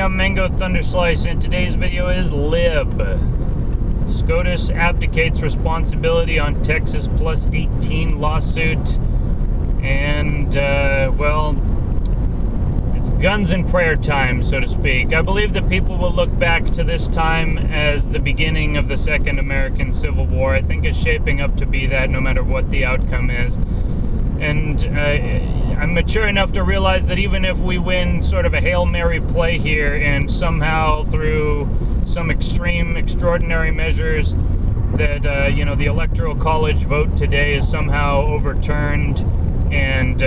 I'm Mango Thunderslice, and today's video is LIB. SCOTUS abdicates responsibility on Texas Plus 18 lawsuit. And, well, it's guns and prayer time, so to speak. I believe that people will look back to this time as the beginning of the Second American Civil War. I think it's shaping up to be that, no matter what the outcome is. And I'm mature enough to realize that even if we win sort of a Hail Mary play here and somehow through some extraordinary measures that, the Electoral College vote today is somehow overturned and,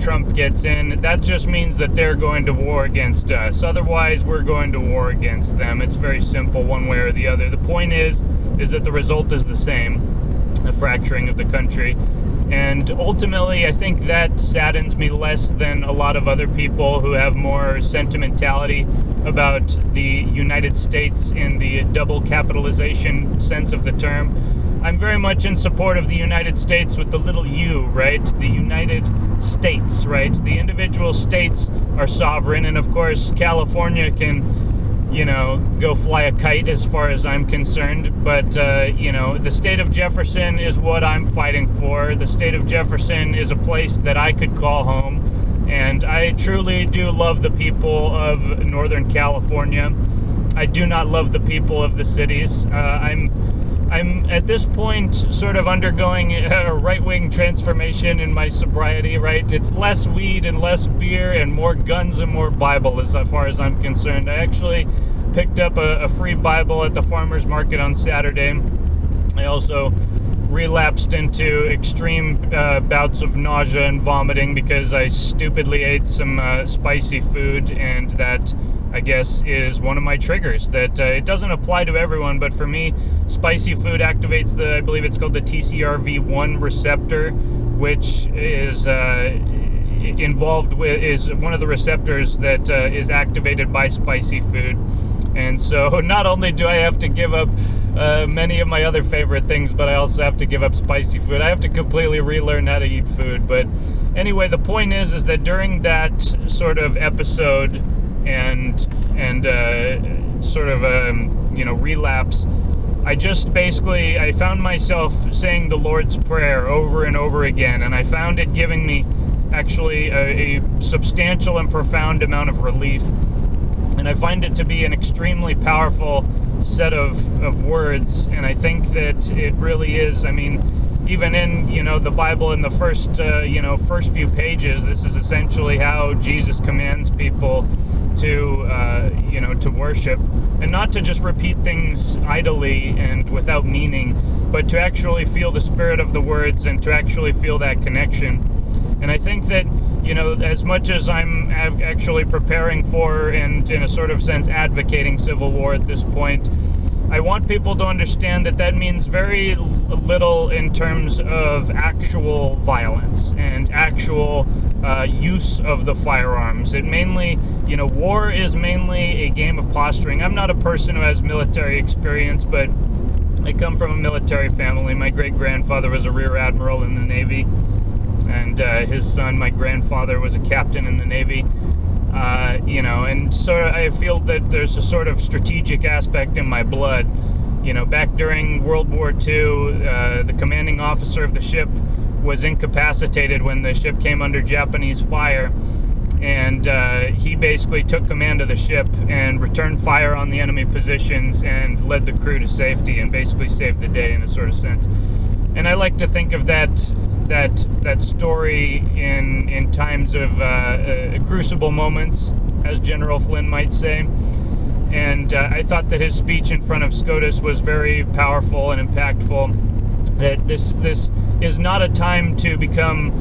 Trump gets in, that just means that they're going to war against us. Otherwise, we're going to war against them. It's very simple, one way or the other. The point is that the result is the same, a fracturing of the country. And ultimately, I think that saddens me less than a lot of other people who have more sentimentality about the United States in the double capitalization sense of the term. I'm very much in support of the United States with the little U, right? The United States, right? The individual states are sovereign, and of course, California can go fly a kite as far as I'm concerned. But, the state of Jefferson is what I'm fighting for. The state of Jefferson is a place that I could call home. And I truly do love the people of Northern California. I do not love the people of the cities. I'm at this point sort of undergoing a right-wing transformation in my sobriety, right? It's less weed and less beer and more guns and more Bible as far as I'm concerned. I actually picked up a free Bible at the farmer's market on Saturday. I also relapsed into extreme bouts of nausea and vomiting because I stupidly ate some spicy food, and that, I guess, is one of my triggers. That it doesn't apply to everyone, but for me, spicy food activates I believe it's called the TCRV1 receptor, which is is one of the receptors that is activated by spicy food. And so not only do I have to give up many of my other favorite things, but I also have to give up spicy food. I have to completely relearn how to eat food. But anyway, the point is that during that sort of episode and relapse, I found myself saying the Lord's Prayer over and over again, and I found it giving me actually a substantial and profound amount of relief. And I find it to be an extremely powerful set of words, and I think that it really is. I mean, even in, the Bible in the first few pages, this is essentially how Jesus commands people to worship, and not to just repeat things idly and without meaning, but to actually feel the spirit of the words and to actually feel that connection. And I think that, as much as I'm actually preparing for and in a sort of sense advocating civil war at this point, I want people to understand that means very little in terms of actual violence and actual use of the firearms. It mainly, war is mainly a game of posturing. I'm not a person who has military experience, but I come from a military family. My great-grandfather was a rear admiral in the Navy, and his son, my grandfather, was a captain in the Navy. And so I feel that there's a sort of strategic aspect in my blood. Back during World War II, the commanding officer of the ship was incapacitated when the ship came under Japanese fire, and he basically took command of the ship and returned fire on the enemy positions and led the crew to safety and basically saved the day in a sort of sense. And I like to think of that story in times of crucible moments, as General Flynn might say. And I thought that his speech in front of SCOTUS was very powerful and impactful. That this is not a time to become,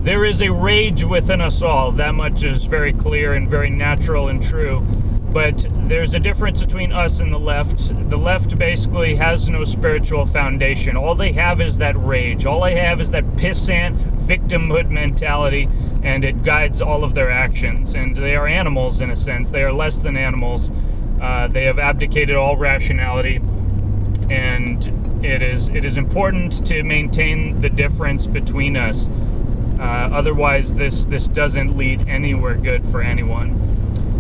there is a rage within us all. That much is very clear and very natural and true. But there's a difference between us and the left. The left basically has no spiritual foundation. All they have is that rage. All they have is that pissant victimhood mentality, and it guides all of their actions. And they are animals in a sense. They are less than animals. They have abdicated all rationality. And it is important to maintain the difference between us. Otherwise, this doesn't lead anywhere good for anyone.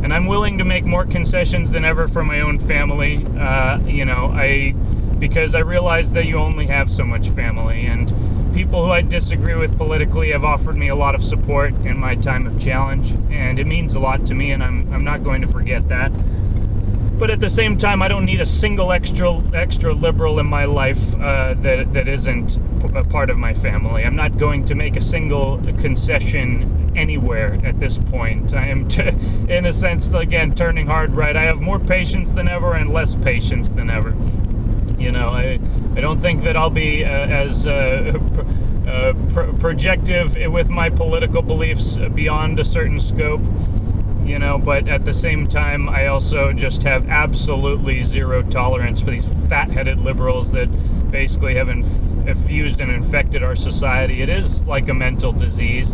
And I'm willing to make more concessions than ever for my own family, because I realize that you only have so much family, and people who I disagree with politically have offered me a lot of support in my time of challenge, and it means a lot to me, and I'm not going to forget that. But at the same time, I don't need a single extra liberal in my life that isn't a part of my family. I'm not going to make a single concession anywhere at this point. I am, in a sense, again, turning hard right. I have more patience than ever and less patience than ever. I don't think that I'll be as projective with my political beliefs beyond a certain scope. But at the same time, I also just have absolutely zero tolerance for these fat-headed liberals that basically have infused and infected our society. It is like a mental disease.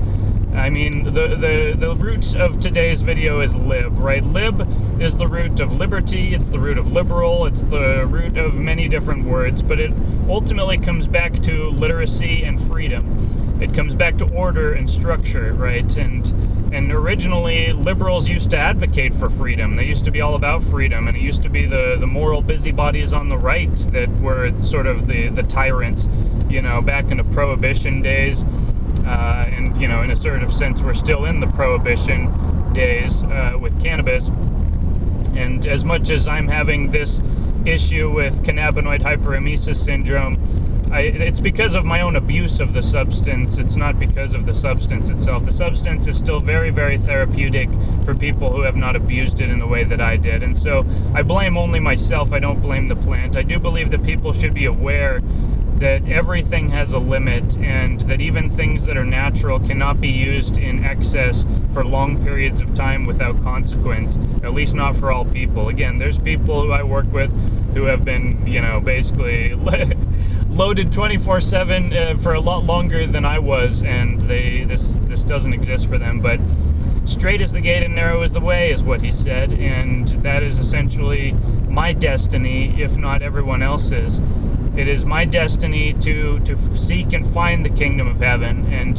I mean, the root of today's video is LIB, right? LIB is the root of liberty, it's the root of liberal, it's the root of many different words, but it ultimately comes back to literacy and freedom. It comes back to order and structure, right? And originally, liberals used to advocate for freedom. They used to be all about freedom, and it used to be the moral busybodies on the right that were sort of the tyrants, back in the Prohibition days. And, in a sort of sense, we're still in the Prohibition days with cannabis. And as much as I'm having this issue with cannabinoid hyperemesis syndrome, it's because of my own abuse of the substance. It's not because of the substance itself. The substance is still very, very therapeutic for people who have not abused it in the way that I did. And so I blame only myself. I don't blame the plant. I do believe that people should be aware that everything has a limit, and that even things that are natural cannot be used in excess for long periods of time without consequence, at least not for all people. Again, there's people who I work with who have been, basically loaded 24/7 for a lot longer than I was, and this doesn't exist for them. But straight is the gate and narrow is the way, is what he said, and that is essentially my destiny, if not everyone else's. It is my destiny to seek and find the kingdom of heaven, and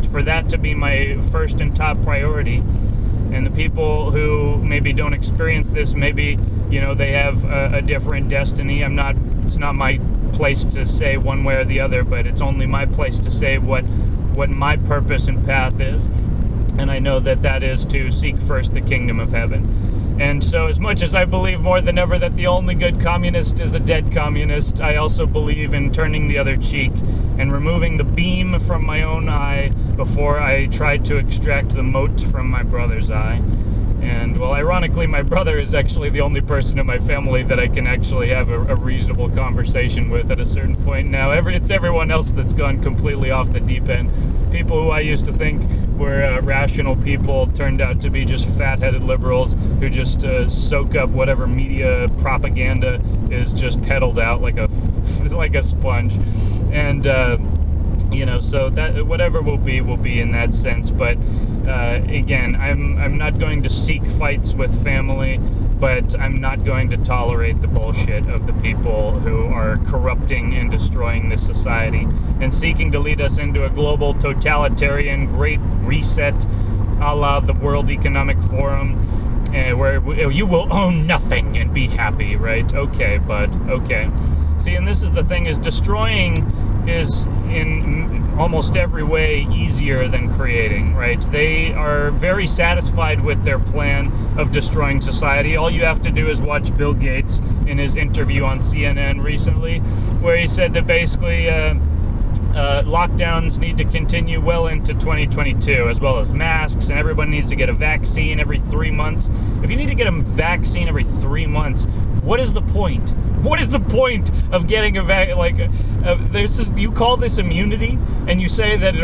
for that to be my first and top priority. And the people who maybe don't experience this, maybe they have a different destiny. It's not my place to say one way or the other, but it's only my place to say what my purpose and path is. And I know that is to seek first the kingdom of heaven. And so as much as I believe more than ever that the only good communist is a dead communist, I also believe in turning the other cheek and removing the beam from my own eye before I tried to extract the mote from my brother's eye. And, well, ironically, my brother is actually the only person in my family that I can actually have a reasonable conversation with at a certain point now. It's everyone else that's gone completely off the deep end. People who I used to think were rational people turned out to be just fat-headed liberals who just soak up whatever media propaganda is just peddled out like a sponge. And, so that whatever will be in that sense. But again, I'm not going to seek fights with family, but I'm not going to tolerate the bullshit of the people who are corrupting and destroying this society and seeking to lead us into a global totalitarian great reset a la the World Economic Forum, where you will own nothing and be happy, right? Okay, bud, okay. See, and this is the thing, is destroying is in almost every way easier than creating, right? They are very satisfied with their plan of destroying society. All you have to do is watch Bill Gates in his interview on CNN recently, where he said that basically lockdowns need to continue well into 2022, as well as masks, and everyone needs to get a vaccine every 3 months. If you need to get a vaccine every 3 months, what is the point? What is the point of getting a you call this immunity, and you say that it's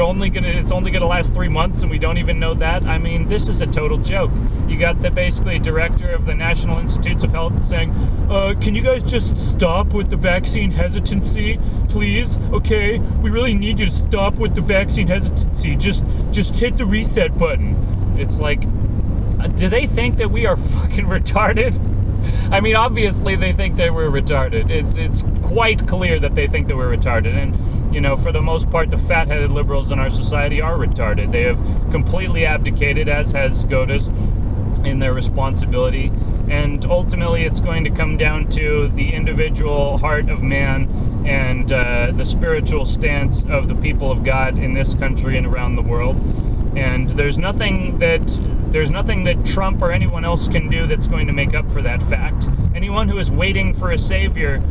only gonna last 3 months, and we don't even know that? I mean, this is a total joke. You got the basically director of the National Institutes of Health saying, can you guys just stop with the vaccine hesitancy, please? Okay, we really need you to stop with the vaccine hesitancy. Just hit the reset button. It's like, do they think that we are fucking retarded? I mean, obviously they think that we're retarded. It's quite clear that they think that we're retarded. And, for the most part, the fat-headed liberals in our society are retarded. They have completely abdicated, as has SCOTUS, in their responsibility. And ultimately, it's going to come down to the individual heart of man and the spiritual stance of the people of God in this country and around the world. And there's nothing that Trump or anyone else can do that's going to make up for that fact. Anyone who is waiting for a savior,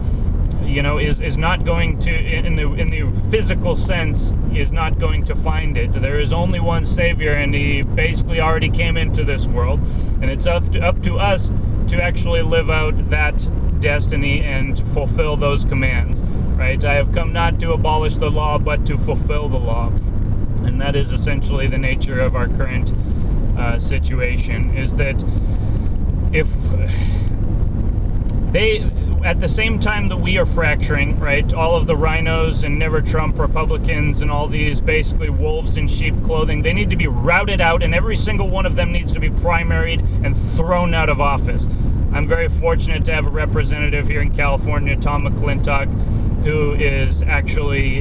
is not going to, in the physical sense, is not going to find it. There is only one savior, and he basically already came into this world, and it's up to us to actually live out that destiny and fulfill those commands. Right? I have come not to abolish the law, but to fulfill the law. And that is essentially the nature of our current situation, is that if they, at the same time that we are fracturing, right, all of the rhinos and never Trump Republicans and all these basically wolves in sheep clothing, they need to be routed out, and every single one of them needs to be primaried and thrown out of office. I'm very fortunate to have a representative here in California, Tom McClintock, who is actually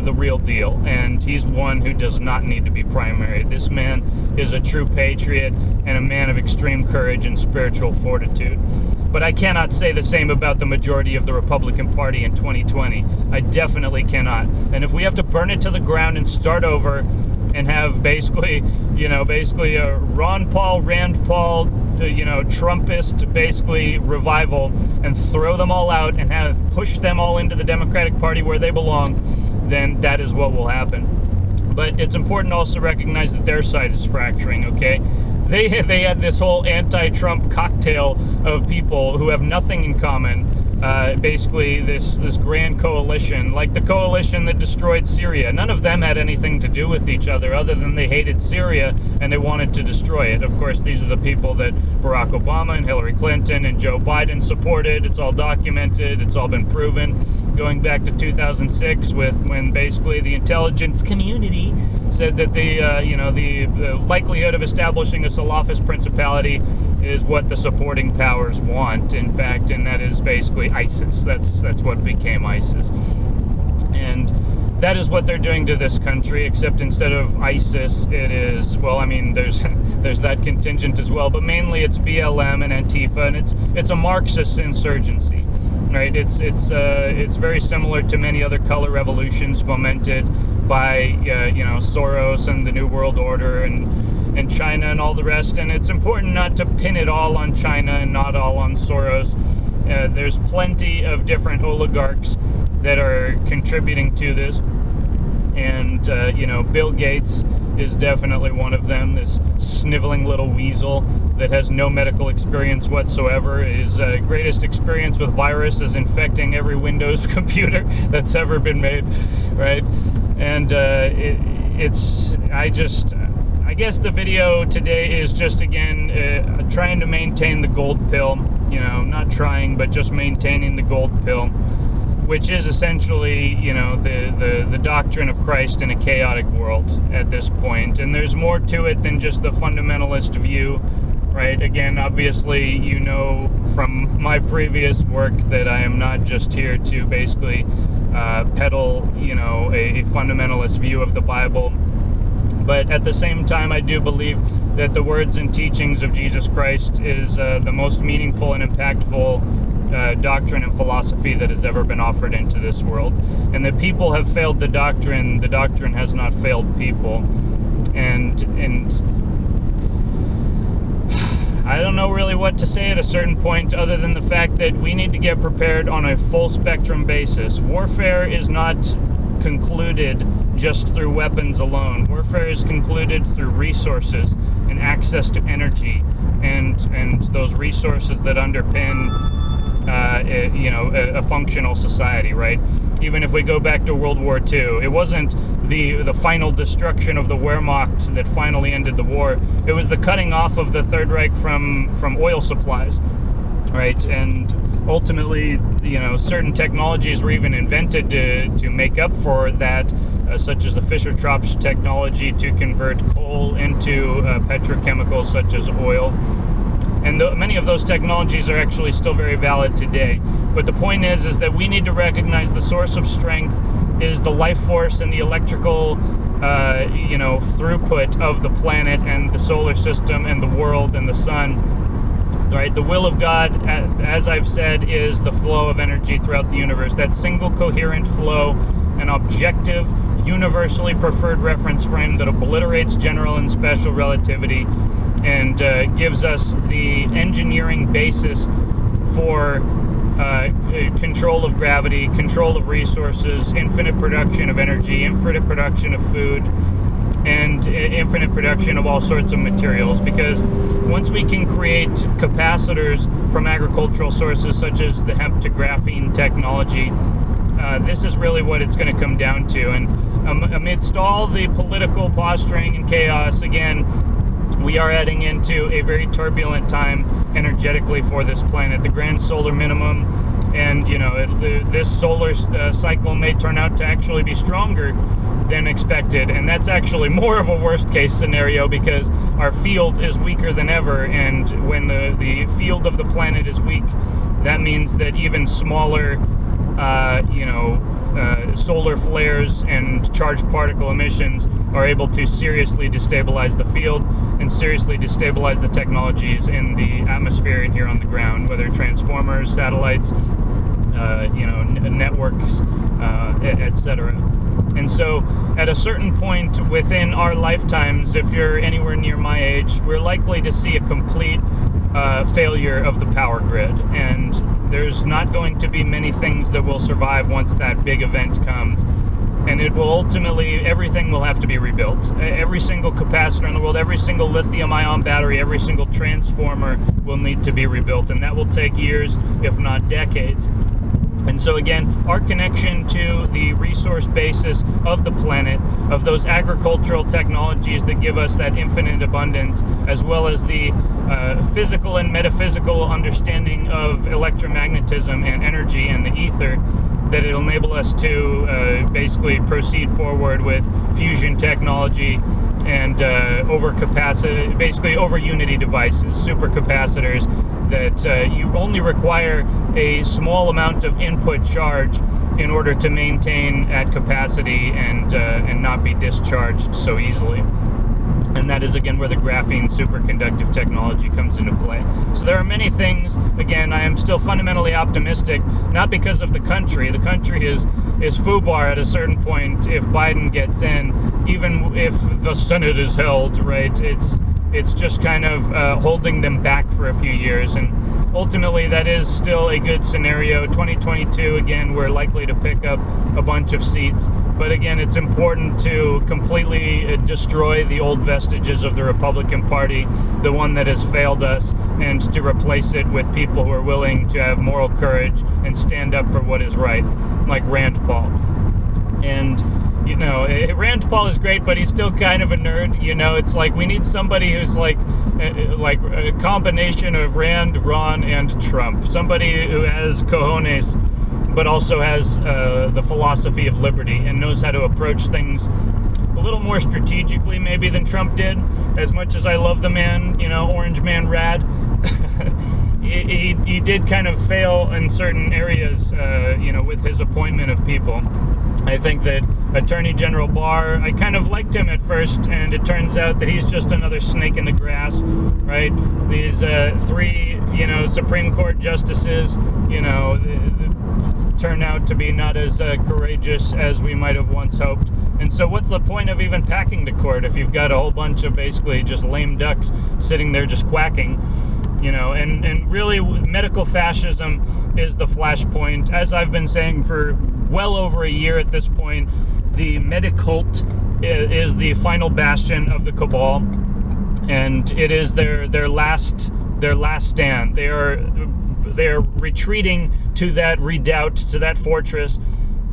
the real deal, and he's one who does not need to be primaried. This man is a true patriot and a man of extreme courage and spiritual fortitude. But I cannot say the same about the majority of the Republican Party in 2020. I definitely cannot. And if we have to burn it to the ground and start over and have basically a Ron Paul, Rand Paul, Trumpist basically revival, and throw them all out and have push them all into the Democratic Party where they belong, then that is what will happen. But it's important to also recognize that their side is fracturing, okay? They had this whole anti-Trump cocktail of people who have nothing in common. Basically this grand coalition, like the coalition that destroyed Syria. None of them had anything to do with each other other than they hated Syria and they wanted to destroy it. Of course, these are the people that Barack Obama and Hillary Clinton and Joe Biden supported. It's all documented. It's all been proven. Going back to 2006 when basically the intelligence community said that the likelihood of establishing a Salafist principality is what the supporting powers want, in fact, and that is basically ISIS. That's what became ISIS. And that is what they're doing to this country, except instead of ISIS, it is, there's that contingent as well, but mainly it's BLM and Antifa, and it's a Marxist insurgency. Right? It's very similar to many other color revolutions fomented by Soros and the New World Order and China and all the rest. And it's important not to pin it all on China and not all on Soros. There's plenty of different oligarchs that are contributing to this. And Bill Gates is definitely one of them, this sniveling little weasel that has no medical experience whatsoever. His greatest experience with virus is infecting every Windows computer that's ever been made, right? And I guess the video today is just, again, trying to maintain the gold pill, not trying, but just maintaining the gold pill, which is essentially, the doctrine of Christ in a chaotic world at this point. And there's more to it than just the fundamentalist view, right? Again, obviously, from my previous work that I am not just here to basically peddle, a fundamentalist view of the Bible. But at the same time, I do believe that the words and teachings of Jesus Christ is the most meaningful and impactful doctrine and philosophy that has ever been offered into this world. And that people have failed the doctrine has not failed people. And I don't know really what to say at a certain point other than the fact that we need to get prepared on a full spectrum basis. Warfare is not concluded just through weapons alone. Warfare is concluded through resources and access to energy and those resources that underpin a functional society, right? Even if we go back to World War II, it wasn't the final destruction of the Wehrmacht that finally ended the war. It was the cutting off of the Third Reich from oil supplies, right? And ultimately, certain technologies were even invented to make up for that, such as the Fischer-Tropsch technology to convert coal into petrochemicals such as oil. And many of those technologies are actually still very valid today. But the point is that we need to recognize the source of strength is the life force and the electrical throughput of the planet and the solar system and the world and the sun. Right? The will of God, as I've said, is the flow of energy throughout the universe. That single coherent flow, an objective, universally preferred reference frame that obliterates general and special relativity and gives us the engineering basis for control of gravity, control of resources, infinite production of energy, infinite production of food, and infinite production of all sorts of materials. Because once we can create capacitors from agricultural sources such as the hemp to graphene technology, this is really what it's going to come down to. And amidst all the political posturing and chaos, again, we are heading into a very turbulent time energetically for this planet. The grand solar minimum, and this solar cycle may turn out to actually be stronger than expected, and that's actually more of a worst case scenario because our field is weaker than ever, and when the field of the planet is weak, that means that even smaller solar flares and charged particle emissions are able to seriously destabilize the field and seriously destabilize the technologies in the atmosphere and here on the ground, whether transformers, satellites, networks, etc. And so at a certain point within our lifetimes, if you're anywhere near my age, we're likely to see a complete failure of the power grid, and there's not going to be many things that will survive once that big event comes. And it will ultimately, everything will have to be rebuilt. Every single capacitor in the world, every single lithium-ion battery, every single transformer will need to be rebuilt, and that will take years, if not decades. And so again, our connection to the resource basis of the planet, of those agricultural technologies that give us that infinite abundance, as well as the physical and metaphysical understanding of electromagnetism and energy and the ether, that it'll enable us to basically proceed forward with fusion technology and overcapacity, basically over unity devices, supercapacitors, that you only require a small amount of input charge in order to maintain at capacity and not be discharged so easily. And that is, again, where the graphene superconductive technology comes into play. So there are many things. Again, I am still fundamentally optimistic, not because of the country. The country is FUBAR at a certain point if Biden gets in, even if the Senate is held, right? It's just kind of holding them back for a few years. And ultimately, that is still a good scenario. 2022, again, we're likely to pick up a bunch of seats. But again, it's important to completely destroy the old vestiges of the Republican Party, the one that has failed us, and to replace it with people who are willing to have moral courage and stand up for what is right, like Rand Paul. And Rand Paul is great, but he's still kind of a nerd. It's like we need somebody who's like a combination of Rand, Ron, and Trump. Somebody who has cojones, but also has the philosophy of liberty and knows how to approach things a little more strategically maybe than Trump did. As much as I love the man, Orange Man Rad, he did kind of fail in certain areas, with his appointment of people. I think that Attorney General Barr, I kind of liked him at first, and it turns out that he's just another snake in the grass, right? These three, Supreme Court justices, turn out to be not as courageous as we might have once hoped. And so what's the point of even packing the court if you've got a whole bunch of basically just lame ducks sitting there just quacking? And really medical fascism is the flashpoint. As I've been saying for well over a year at this point, the Medicult is the final bastion of the cabal, and it is their last stand. They are retreating to that redoubt, to that fortress,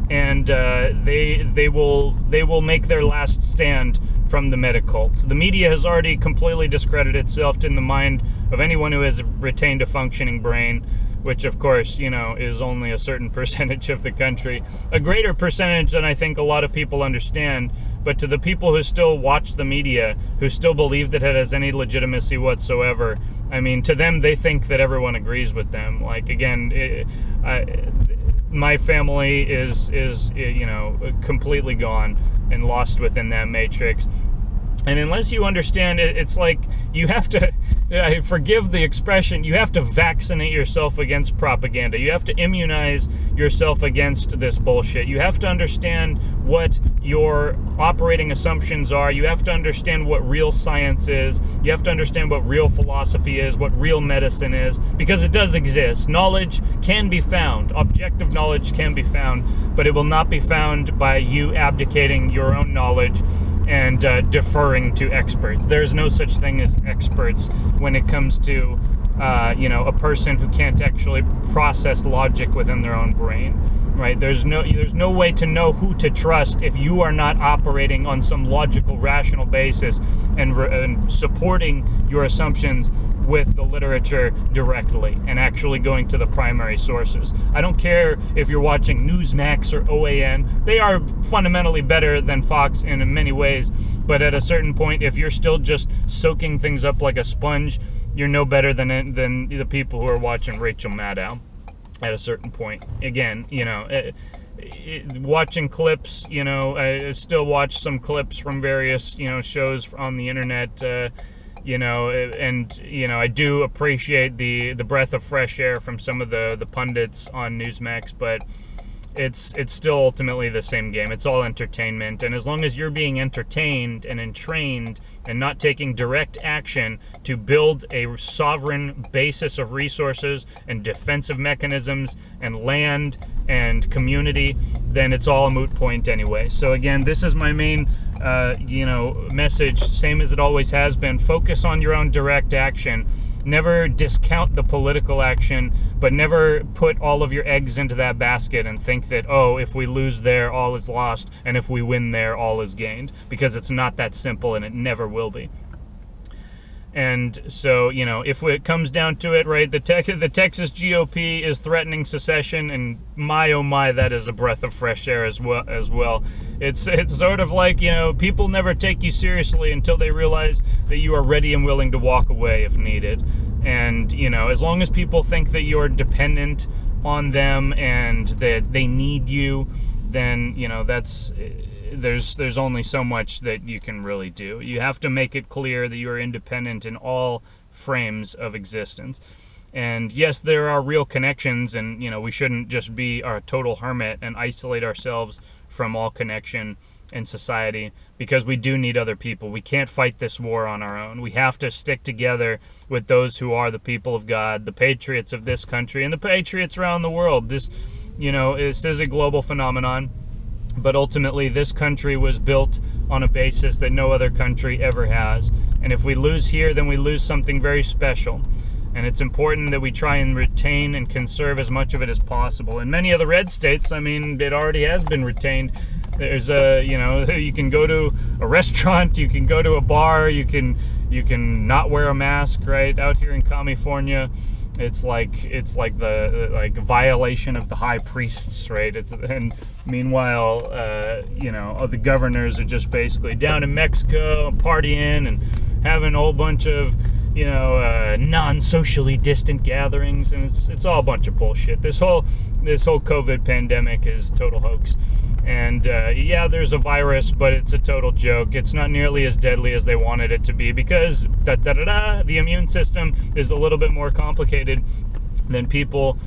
and they will make their last stand from the Medicult. The media has already completely discredited itself in the mind of anyone who has retained a functioning brain, which of course, is only a certain percentage of the country, a greater percentage than I think a lot of people understand. But to the people who still watch the media, who still believe that it has any legitimacy whatsoever, I mean, to them, they think that everyone agrees with them. Like, again, my family is completely gone and lost within that matrix. And unless you understand it, it's like you have to, forgive the expression, you have to vaccinate yourself against propaganda. You have to immunize yourself against this bullshit. You have to understand what your operating assumptions are. You have to understand what real science is. You have to understand what real philosophy is, what real medicine is, because it does exist. Knowledge can be found. Objective knowledge can be found, but it will not be found by you abdicating your own knowledge and deferring to experts. There's no such thing as experts when it comes to, a person who can't actually process logic within their own brain, right? There's no way to know who to trust if you are not operating on some logical, rational basis and supporting your assumptions with the literature directly and actually going to the primary sources. I don't care if you're watching Newsmax or OAN. They are fundamentally better than Fox in many ways, but at a certain point, if you're still just soaking things up like a sponge, you're no better than the people who are watching Rachel Maddow at a certain point. Again, watching clips, I still watch some clips from various, shows on the internet, I do appreciate the breath of fresh air from some of the pundits on Newsmax, but it's still ultimately the same game. It's all entertainment, and as long as you're being entertained and entrained and not taking direct action to build a sovereign basis of resources and defensive mechanisms and land and community, then it's all a moot point anyway. So again, this is my main message, same as it always has been. Focus on your own direct action. Never discount the political action, but never put all of your eggs into that basket and think that, if we lose there, all is lost, and if we win there, all is gained. Because it's not that simple, and it never will be. And so, if it comes down to it, right, the Texas GOP is threatening secession, and my oh my, that is a breath of fresh air as well. It's sort of like, people never take you seriously until they realize that you are ready and willing to walk away if needed. And, as long as people think that you're dependent on them and that they need you, then, there's only so much that you can really do. You have to make it clear that you are independent in all frames of existence. And yes, there are real connections, and we shouldn't just be a total hermit and isolate ourselves from all connection in society, because we do need other people. We can't fight this war on our own. We have to stick together with those who are the people of God, the patriots of this country, and the patriots around the world. This is a global phenomenon. But ultimately, this country was built on a basis that no other country ever has. And if we lose here, then we lose something very special. And it's important that we try and retain and conserve as much of it as possible. In many of the red states, it already has been retained. There's you can go to a restaurant, you can go to a bar, you can not wear a mask, right? Out here in California, it's like the violation of the high priests, right? And meanwhile, the governors are just basically down in Mexico partying and having a whole bunch of non-socially distant gatherings, and it's all a bunch of bullshit. This whole COVID pandemic is total hoax. And there's a virus, but it's a total joke. It's not nearly as deadly as they wanted it to be, because the immune system is a little bit more complicated than people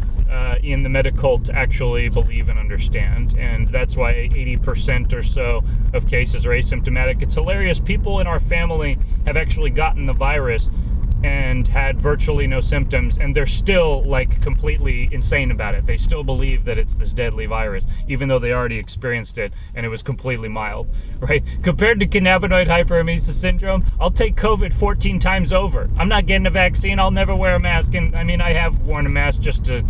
in the medicult actually believe and understand. And that's why 80% or so of cases are asymptomatic. It's hilarious. People in our family have actually gotten the virus and had virtually no symptoms, and they're still completely insane about it. They still believe that it's this deadly virus, even though they already experienced it and it was completely mild, right? Compared to cannabinoid hyperemesis syndrome, I'll take COVID 14 times over. I'm not getting a vaccine. I'll never wear a mask. And I have worn a mask just to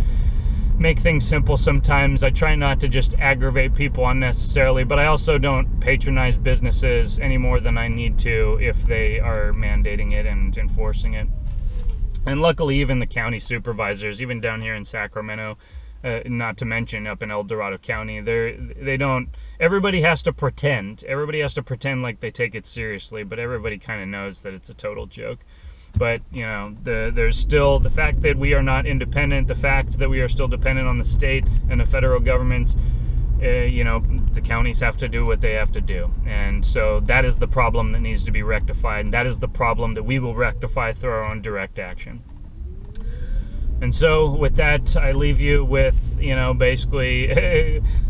make things simple sometimes. I try not to just aggravate people unnecessarily, but I also don't patronize businesses any more than I need to if they are mandating it and enforcing it. And luckily, even the county supervisors, even down here in Sacramento, not to mention up in El Dorado County, they don't, everybody has to pretend like they take it seriously, but everybody kind of knows that it's a total joke. But, you know, there's still the fact that we are not independent, the fact that we are still dependent on the state and the federal governments. You know, the counties have to do what they have to do. And so that is the problem that needs to be rectified. And that is the problem that we will rectify through our own direct action. And so with that, I leave you with, you know, basically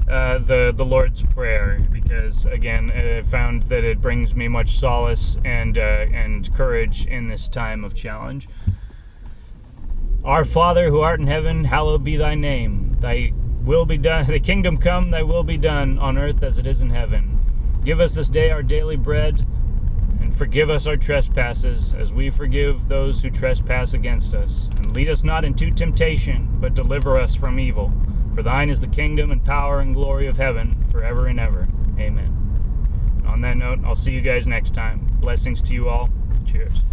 the Lord's Prayer, because again, I found that it brings me much solace and courage in this time of challenge. Our Father who art in heaven, hallowed be thy name. Thy will be done, thy kingdom come, thy will be done on earth as it is in heaven. Give us this day our daily bread, and forgive us our trespasses, as we forgive those who trespass against us. And lead us not into temptation, but deliver us from evil. For thine is the kingdom and power and glory of heaven, forever and ever. Amen. And on that note, I'll see you guys next time. Blessings to you all. Cheers.